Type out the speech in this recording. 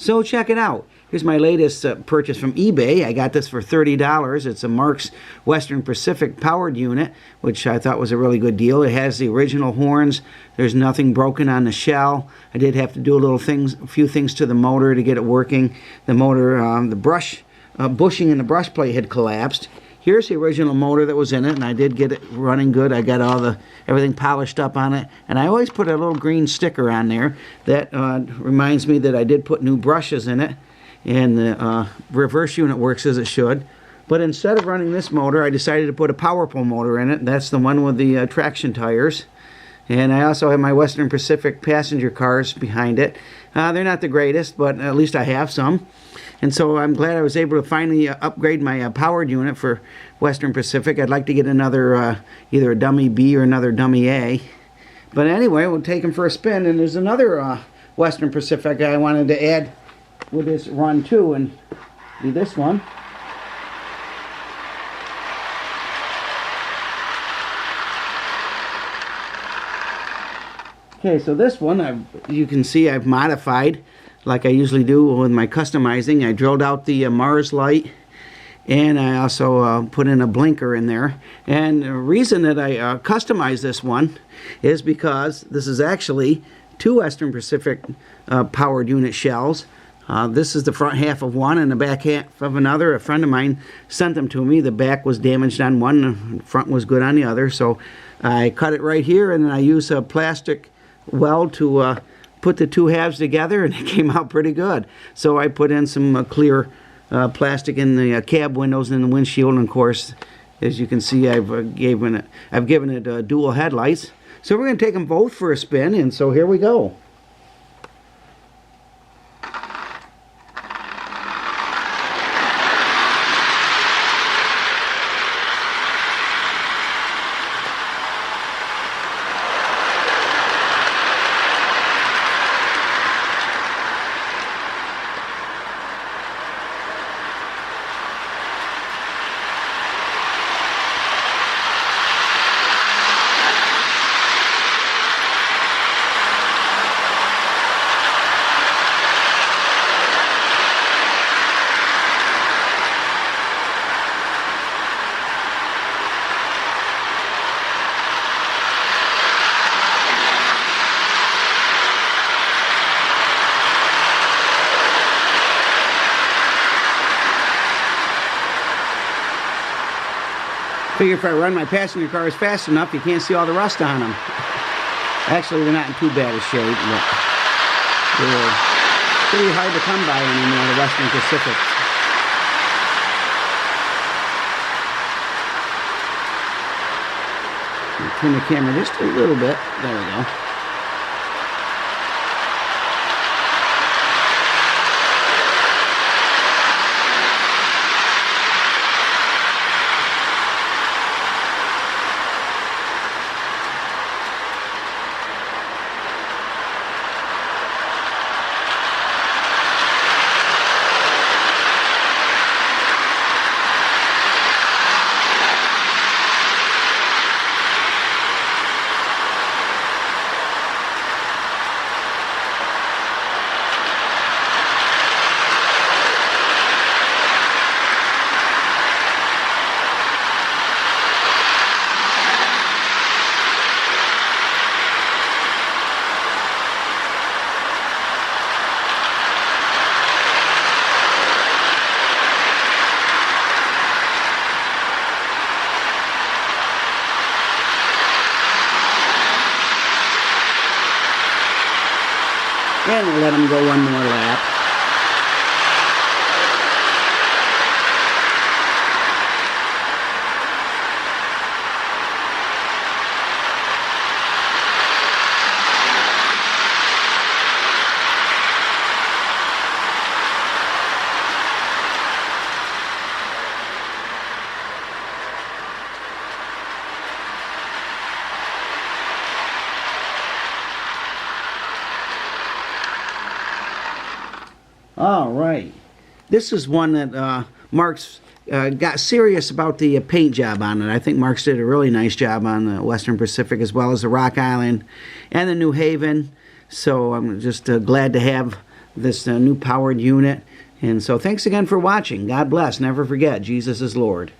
So check it out. Here's my latest purchase from eBay. I got this for $30. It's a Marx Western Pacific powered unit, which I thought was a really good deal. It has the original horns. There's nothing broken on the shell. I did have to do a few things to the motor to get it working. The motor, the bushing in the brush plate had collapsed. Here's the original motor that was in it, and I did get it running good. I got everything polished up on it, and I always put a little green sticker on there that reminds me that I did put new brushes in it, and the reverse unit works as it should. But instead of running this motor, I decided to put a power pull motor in it. That's the one with the traction tires. And I also have my Western Pacific passenger cars behind it. They're not the greatest, but at least I have some. And so I'm glad I was able to finally upgrade my powered unit for Western Pacific. I'd like to get another, either a dummy B or another dummy A. But anyway, we'll take them for a spin. And there's another Western Pacific I wanted to add with this run too, and do this one. Okay, so this one, you can see I've modified like I usually do with my customizing. I drilled out the Mars light, and I also put in a blinker in there. And the reason that I customized this one is because this is actually two Western Pacific powered unit shells. This is the front half of one and the back half of another. A friend of mine sent them to me. The back was damaged on one, the front was good on the other. So I cut it right here, and then I use a plastic weld to put the two halves together, and it came out pretty good. So I put in some clear plastic in the cab windows and the windshield, and of course, as you can see, I've given it dual headlights. So we're going to take them both for a spin, and so here we go. Figure if I run my passenger cars fast enough, you can't see all the rust on them. Actually, they're not in too bad a shape, but they're pretty hard to come by anymore, the Western Pacific. Turn the camera just a little bit. There we go. And we'll let them go one more lap. All right, this is one that Marx got serious about the paint job on it. I think Marx did a really nice job on the Western Pacific as well as the Rock Island and the New Haven. So I'm just glad to have this new powered unit. And so thanks again for watching. God bless. Never forget, Jesus is Lord.